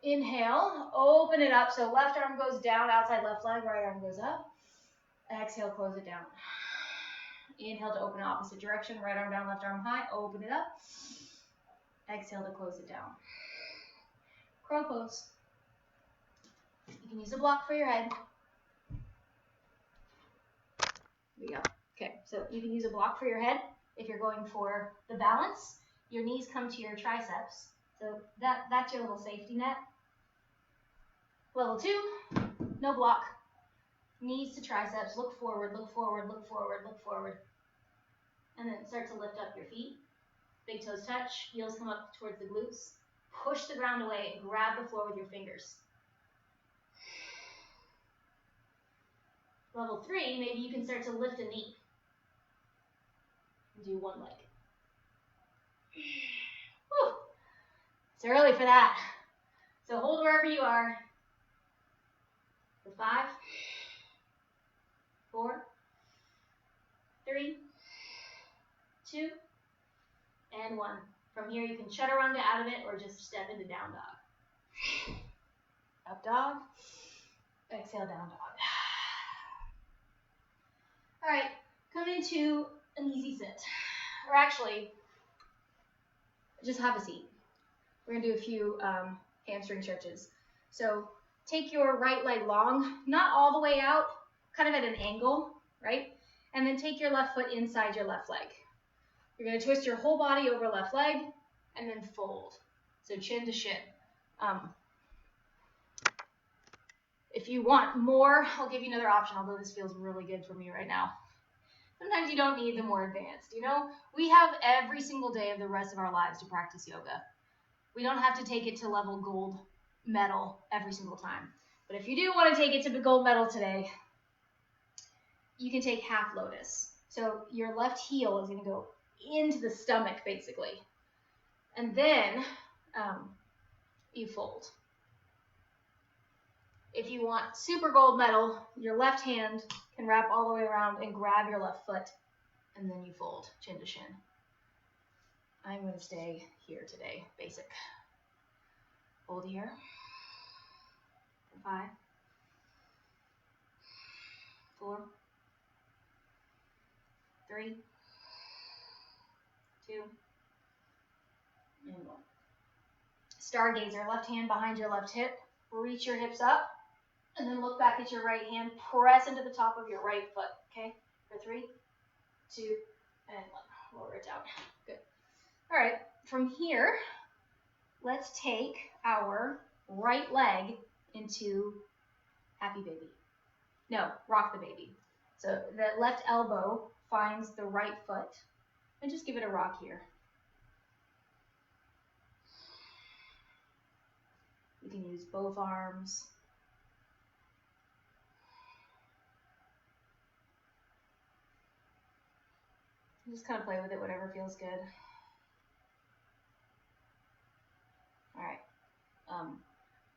Inhale, open it up. So left arm goes down, outside left leg, right arm goes up. Exhale, close it down. Inhale to open opposite direction, right arm down, left arm high, open it up. Exhale to close it down. Crow pose. You can use a block for your head. There we go. Okay, so you can use a block for your head if you're going for the balance. Your knees come to your triceps. So that's your little safety net. Level 2, no block. Knees to triceps, look forward, look forward, look forward, look forward. And then start to lift up your feet. Big toes touch, heels come up towards the glutes. Push the ground away and grab the floor with your fingers. Level 3, maybe you can start to lift a knee. And do one leg. Whew. It's early for that. So hold wherever you are. For 5, 4, 3, 2, and 1. From here, you can chaturanga out of it or just step into down dog. Up dog. Exhale, down dog. All right, come into an easy sit. Or actually, just have a seat. We're going to do a few hamstring stretches. So take your right leg long, not all the way out, kind of at an angle, right? And then take your left foot inside your left leg. You're going to twist your whole body over left leg and then fold. So chin to shin. If you want more, I'll give you another option, although this feels really good for me right now. Sometimes you don't need the more advanced. You know, we have every single day of the rest of our lives to practice yoga. We don't have to take it to level gold medal every single time. But if you do want to take it to the gold medal today, you can take half lotus. So your left heel is going to go into the stomach, basically. And then you fold. If you want super gold medal, your left hand can wrap all the way around and grab your left foot, and then you fold, chin to shin. I'm going to stay here today, basic. Hold here. 5, 4, 3, 2, and 1. Stargazer, left hand behind your left hip. Reach your hips up, and then look back at your right hand. Press into the top of your right foot, okay? For 3, 2, and 1. Lower it down. Good. All right, from here, let's take our right leg into happy baby. No, rock the baby. So the left elbow finds the right foot, and just give it a rock here. You can use both arms. Just kind of play with it, whatever feels good. All right.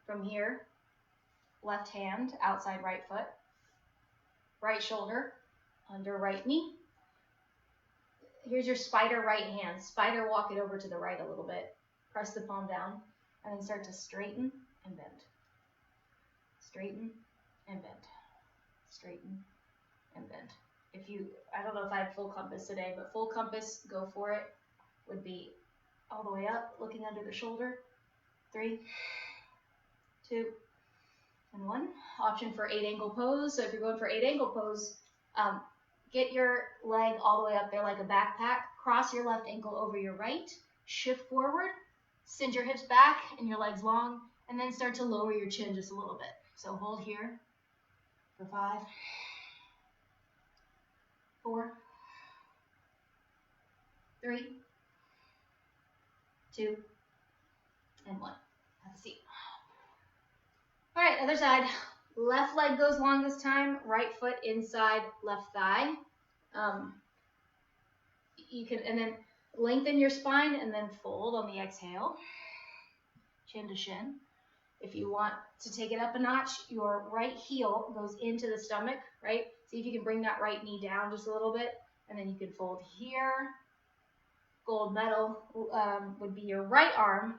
From here, left hand, outside right foot, right shoulder, under right knee. Here's your spider right hand. Spider walk it over to the right a little bit. Press the palm down, and then start to straighten and bend. Straighten and bend. Straighten and bend. I don't know if I have full compass today, but full compass, go for it, would be all the way up, looking under the shoulder. 3, 2, and 1. Option for 8 angle pose. So if you're going for 8 angle pose, get your leg all the way up there like a backpack. Cross your left ankle over your right. Shift forward. Cinch your hips back and your legs long. And then start to lower your chin just a little bit. So hold here for 5, 4, 3, 2, and 1. Have a seat. All right, other side. Left leg goes long this time. Right foot inside left thigh. You can, and then lengthen your spine and then fold on the exhale. Chin to shin. If you want to take it up a notch, your right heel goes into the stomach, right? See if you can bring that right knee down just a little bit, and then you can fold here. Gold medal would be your right arm,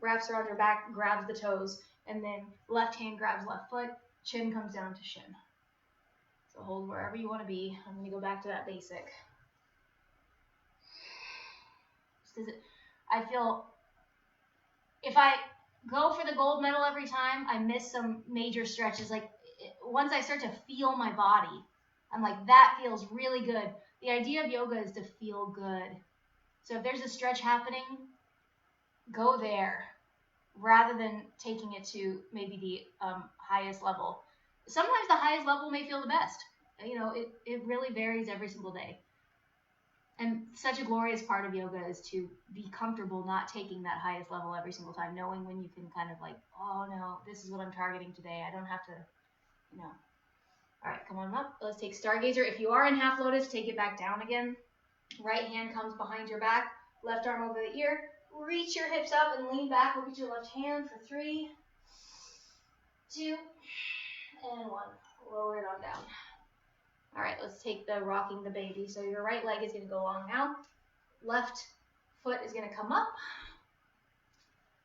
wraps around your back, grabs the toes, and then left hand grabs left foot, chin comes down to shin. So hold wherever you want to be. I'm going to go back to that basic. Just because I feel if I go for the gold medal every time, I miss some major stretches. Like once I start to feel my body, I'm like, that feels really good. The idea of yoga is to feel good. So if there's a stretch happening, go there rather than taking it to maybe the highest level. Sometimes the highest level may feel the best. You know, it really varies every single day. And such a glorious part of yoga is to be comfortable not taking that highest level every single time, knowing when you can kind of like, oh no, this is what I'm targeting today. I don't have to, you know. All right, come on up. Let's take Stargazer. If you are in half lotus, take it back down again. Right hand comes behind your back, left arm over the ear. Reach your hips up and lean back. Look at your left hand for 3, 2, and 1. Lower it on down. All right, let's take the rocking the baby. So your right leg is going to go long now. Left foot is going to come up.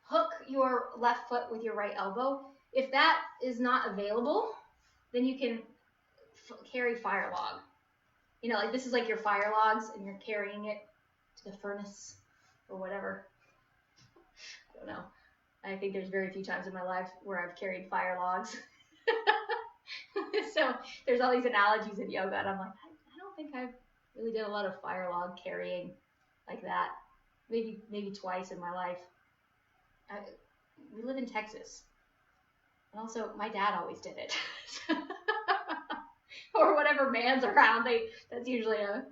Hook your left foot with your right elbow. If that is not available, then you can carry fire log. You know, like this is like your fire logs and you're carrying it to the furnace or whatever. I don't know. I think there's very few times in my life where I've carried fire logs. So there's all these analogies in yoga, and I'm like, I don't think I've really did a lot of fire log carrying like that. Maybe twice in my life. We live in Texas, and also my dad always did it, or whatever man's around. That's usually a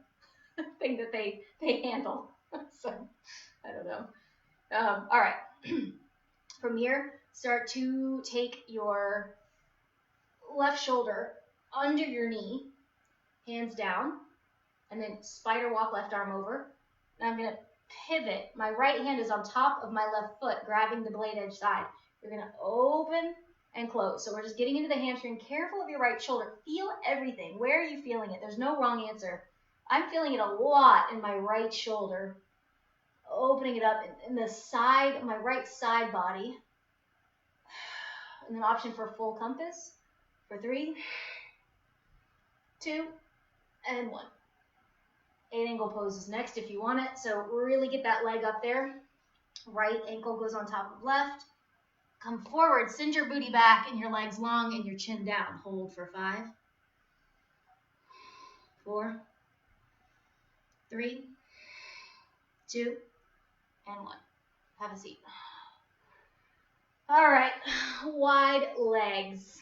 thing that they handle. So I don't know. All right. From here, start to take your left shoulder under your knee, hands down, and then spider walk left arm over. Now I'm going to pivot. My right hand is on top of my left foot, grabbing the blade edge side. You're going to open and close. So we're just getting into the hamstring. Careful of your right shoulder. Feel everything. Where are you feeling it? There's no wrong answer. I'm feeling it a lot in my right shoulder. Opening it up in the side, my right side body. And then option for full compass for 3, 2, and 1. 8 angle pose is next if you want it. So really get that leg up there. Right ankle goes on top of left. Come forward, send your booty back and your legs long and your chin down. Hold for 5, 4, 3, 2, and 1. Have a seat. All right, wide legs.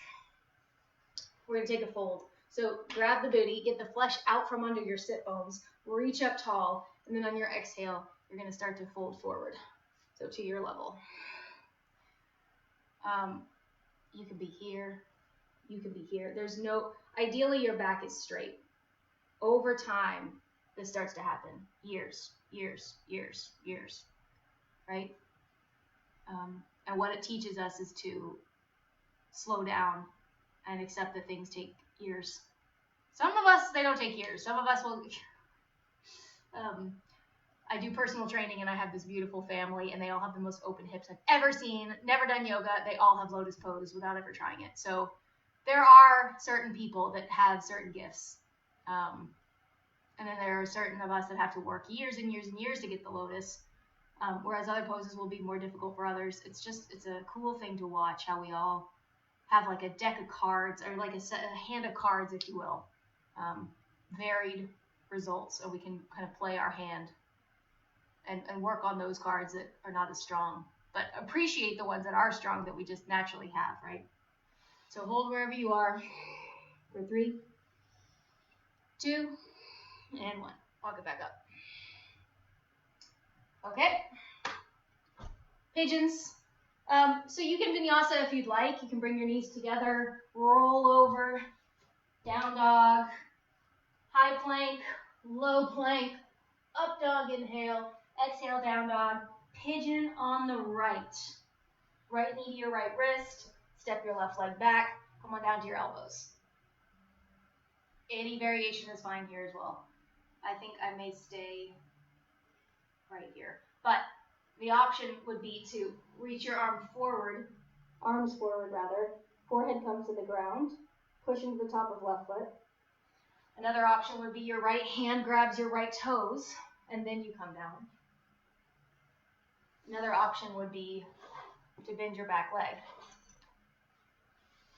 We're going to take a fold. So grab the booty, get the flesh out from under your sit bones, reach up tall, and then on your exhale, you're going to start to fold forward. So to your level. You could be here. You could be here. Ideally your back is straight. Over time, this starts to happen. Years, right? And what it teaches us is to slow down and accept that things take years. Some of us, they don't take years. Some of us will. I do personal training and I have this beautiful family and they all have the most open hips I've ever seen. Never done yoga. They all have lotus pose without ever trying it. So there are certain people that have certain gifts. And then there are certain of us that have to work years and years and years to get the lotus. Whereas other poses will be more difficult for others. It's a cool thing to watch how we all have like a deck of cards or like a hand of cards, if you will. Varied results, so we can kind of play our hand and work on those cards that are not as strong, but appreciate the ones that are strong that we just naturally have, right? So hold wherever you are for 3, 2, and 1. Walk it back up. Okay. Pigeons. So you can vinyasa if you'd like. You can bring your knees together, roll over, down dog, high plank, low plank, up dog, inhale, exhale, down dog, pigeon on the right. Right knee to your right wrist, step your left leg back, come on down to your elbows. Any variation is fine here as well. I think I may stay right here. But the option would be to reach your arms forward rather. Forehead comes to the ground, pushing to the top of left foot. Another option would be your right hand grabs your right toes, and then you come down. Another option would be to bend your back leg.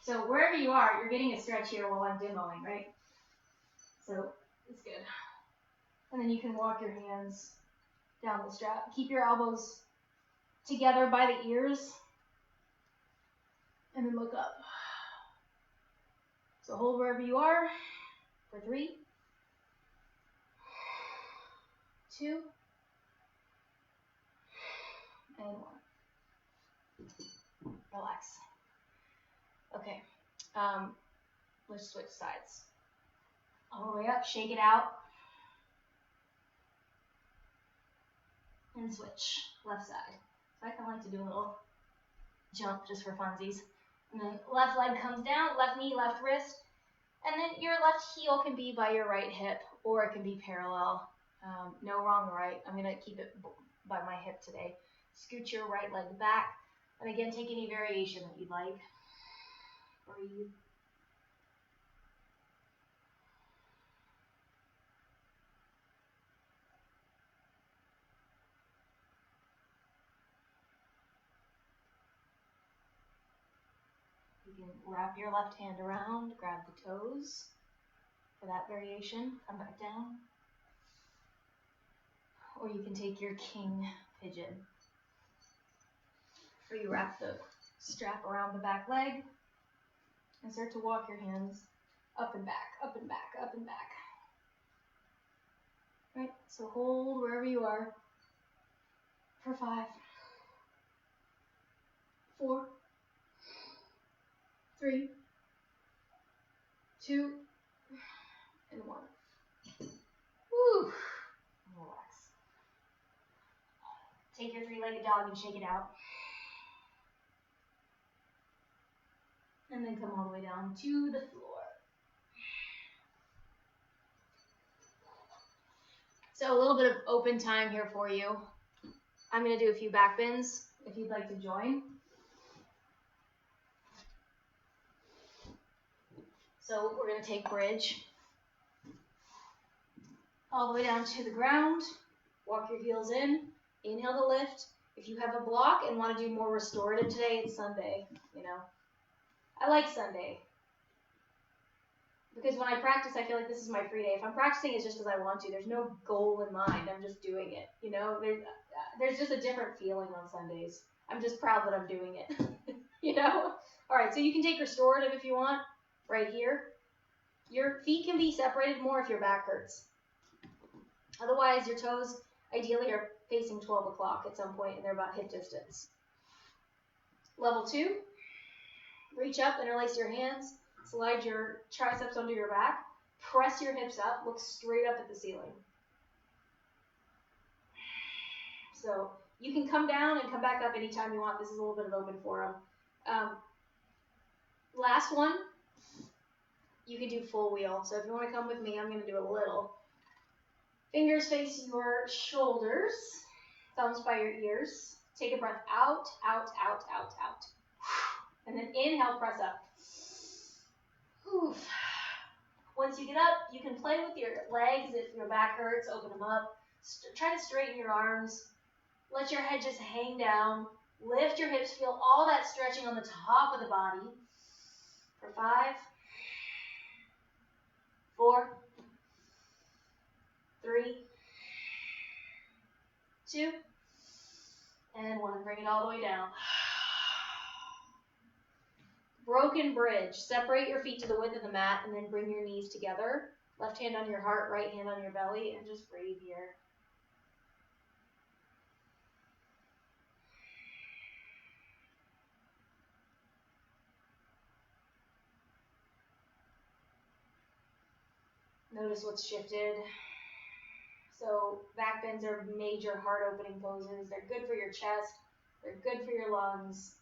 So wherever you are, you're getting a stretch here while I'm demoing, right? So it's good. And then you can walk your hands down the strap. Keep your elbows together by the ears, and then look up. So hold wherever you are for 3, 2, and 1. Relax. Okay. Let's switch sides. All the way up, shake it out. And switch, left side. So I kind of like to do a little jump just for funsies. And then left leg comes down, left knee, left wrist. And then your left heel can be by your right hip, or it can be parallel. No wrong right. I'm going to keep it by my hip today. Scoot your right leg back. And again, take any variation that you'd like. Breathe. You can wrap your left hand around, grab the toes for that variation, come back down. Or you can take your king pigeon, where you wrap the strap around the back leg and start to walk your hands up and back, up and back, up and back. Right, so hold wherever you are for 5, 4, 3, 2, and 1. Woo! Relax. Take your 3-legged dog and shake it out. And then come all the way down to the floor. So a little bit of open time here for you. I'm going to do a few back bends if you'd like to join. So we're going to take bridge all the way down to the ground. Walk your heels in. Inhale to lift. If you have a block and want to do more restorative today, it's Sunday, you know. I like Sunday. Because when I practice, I feel like this is my free day. If I'm practicing, it's just because I want to. There's no goal in mind. I'm just doing it, you know. There's just a different feeling on Sundays. I'm just proud that I'm doing it, you know. All right, so you can take restorative if you want, right here. Your feet can be separated more if your back hurts. Otherwise, your toes ideally are facing 12 o'clock at some point, and they're about hip distance. Level 2, reach up, interlace your hands, slide your triceps under your back, press your hips up, look straight up at the ceiling. So you can come down and come back up anytime you want. This is a little bit of open forum. Last one, you can do full wheel. So if you want to come with me, I'm going to do a little. Fingers face your shoulders, thumbs by your ears. Take a breath out, out, out, out, out. And then inhale, press up. Oof. Once you get up, you can play with your legs. If your back hurts, open them up. Try to straighten your arms. Let your head just hang down. Lift your hips. Feel all that stretching on the top of the body. For 5, 4, 3, 2, and 1. Bring it all the way down. Broken bridge. Separate your feet to the width of the mat and then bring your knees together. Left hand on your heart, right hand on your belly, and just breathe here. Notice what's shifted. So back bends are major heart opening poses. They're good for your chest. They're good for your lungs.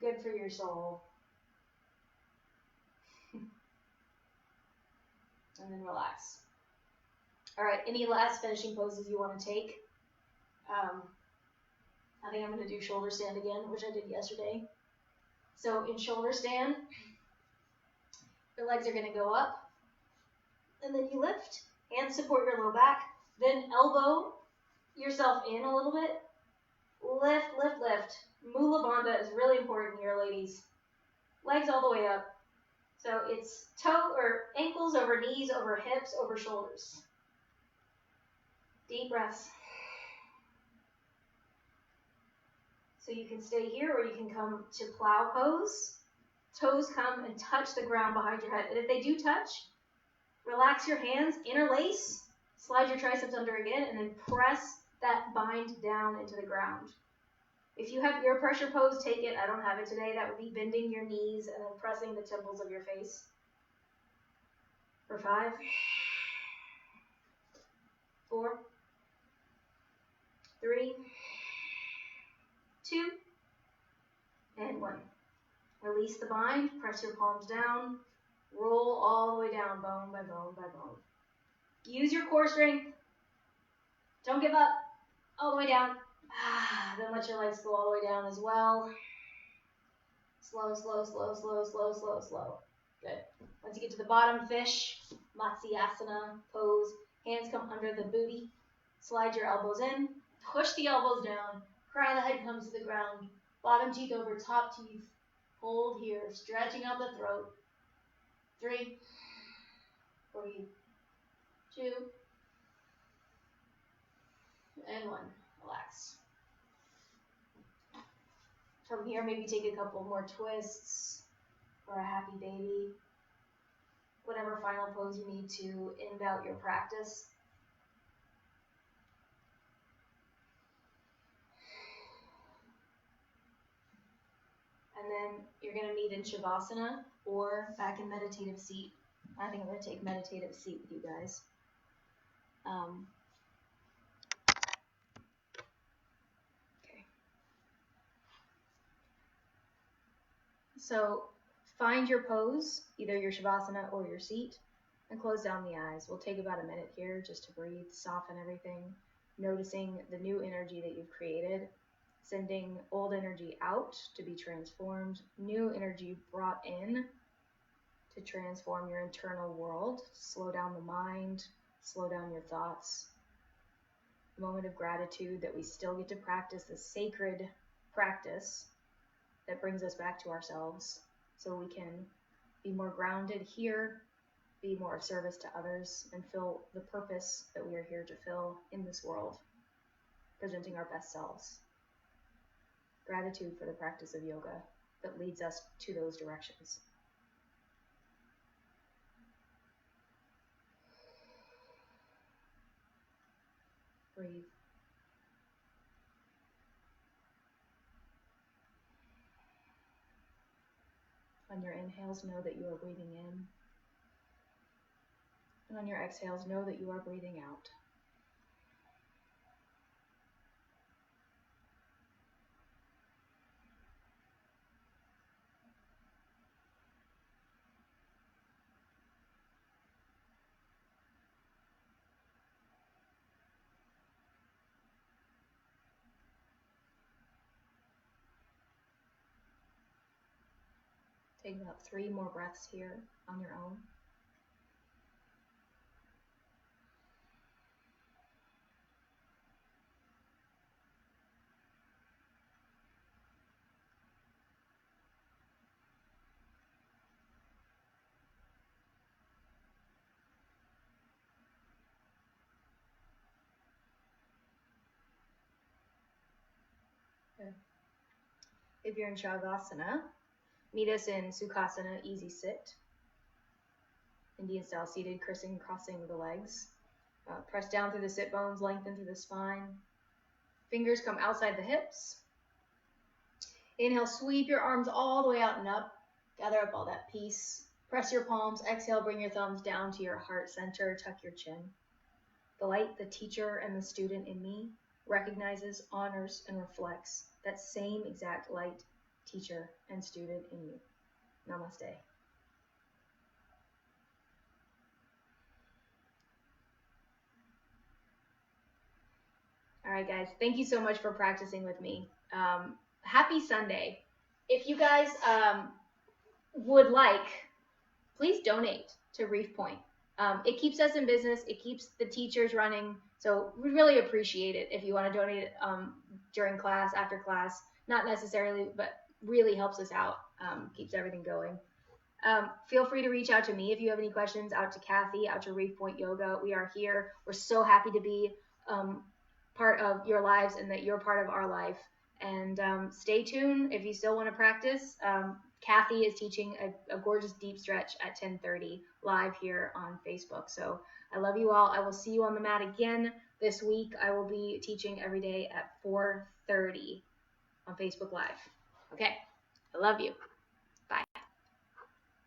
They're good for your soul. And then relax. All right, any last finishing poses you want to take? I think I'm going to do shoulder stand again, which I did yesterday. So in shoulder stand, your legs are going to go up, and then you lift. Hands support your low back. Then elbow yourself in a little bit. Lift, lift, lift. Mula Bandha is really important here, ladies. Legs all the way up. So it's toe or ankles over knees, over hips, over shoulders. Deep breaths. So you can stay here or you can come to plow pose. Toes come and touch the ground behind your head. And if they do touch, relax your hands, interlace, slide your triceps under again, and then press that bind down into the ground. If you have ear pressure pose, take it. I don't have it today. That would be bending your knees and then pressing the temples of your face. For 5, 4, 3, 2, and 1. Release the bind. Press your palms down. Roll all the way down, bone by bone by bone. Use your core strength. Don't give up. All the way down. Then let your legs go all the way down as well. Slow, slow, slow, slow, slow, slow, slow. Good. Once you get to the bottom, fish, Matsyasana pose. Hands come under the booty. Slide your elbows in. Push the elbows down. Crown of the head comes to the ground. Bottom teeth over top teeth. Hold here, stretching out the throat. 3, 3, 2, and 1. Relax. From here, maybe take a couple more twists or a happy baby. Whatever final pose you need to end out your practice. And then you're going to meet in Shavasana or back in meditative seat. I think I'm going to take meditative seat with you guys. Okay. So find your pose, either your Shavasana or your seat, and close down the eyes. We'll take about a minute here just to breathe, soften everything, noticing the new energy that you've created, sending old energy out to be transformed, new energy brought in to transform your internal world, slow down the mind, slow down your thoughts. A moment of gratitude that we still get to practice this sacred practice that brings us back to ourselves so we can be more grounded here, be more of service to others, and fill the purpose that we are here to fill in this world, presenting our best selves. Gratitude for the practice of yoga that leads us to those directions. Breathe. On your inhales, know that you are breathing in. And on your exhales, know that you are breathing out. Take about 3 more breaths here on your own. Good. If you're in Shavasana, meet us in Sukhasana, easy sit. Indian style seated, crossing the legs. Press down through the sit bones, lengthen through the spine. Fingers come outside the hips. Inhale, sweep your arms all the way out and up. Gather up all that peace. Press your palms. Exhale, bring your thumbs down to your heart center. Tuck your chin. The light, the teacher, and the student in me recognizes, honors, and reflects that same exact light, teacher, and student in you. Namaste. All right, guys. Thank you so much for practicing with me. Happy Sunday. If you guys would like, please donate to Reef Point. It keeps us in business. It keeps the teachers running. So we really appreciate it if you want to donate during class, after class. Not necessarily, but really helps us out, keeps everything going. Feel free to reach out to me if you have any questions, out to Kathy, out to Reef Point Yoga. We are here. We're so happy to be part of your lives and that you're part of our life. And stay tuned if you still want to practice. Kathy is teaching a gorgeous deep stretch at 10:30 live here on Facebook. So I love you all. I will see you on the mat again this week. I will be teaching every day at 4:30 on Facebook Live. Okay, I love you.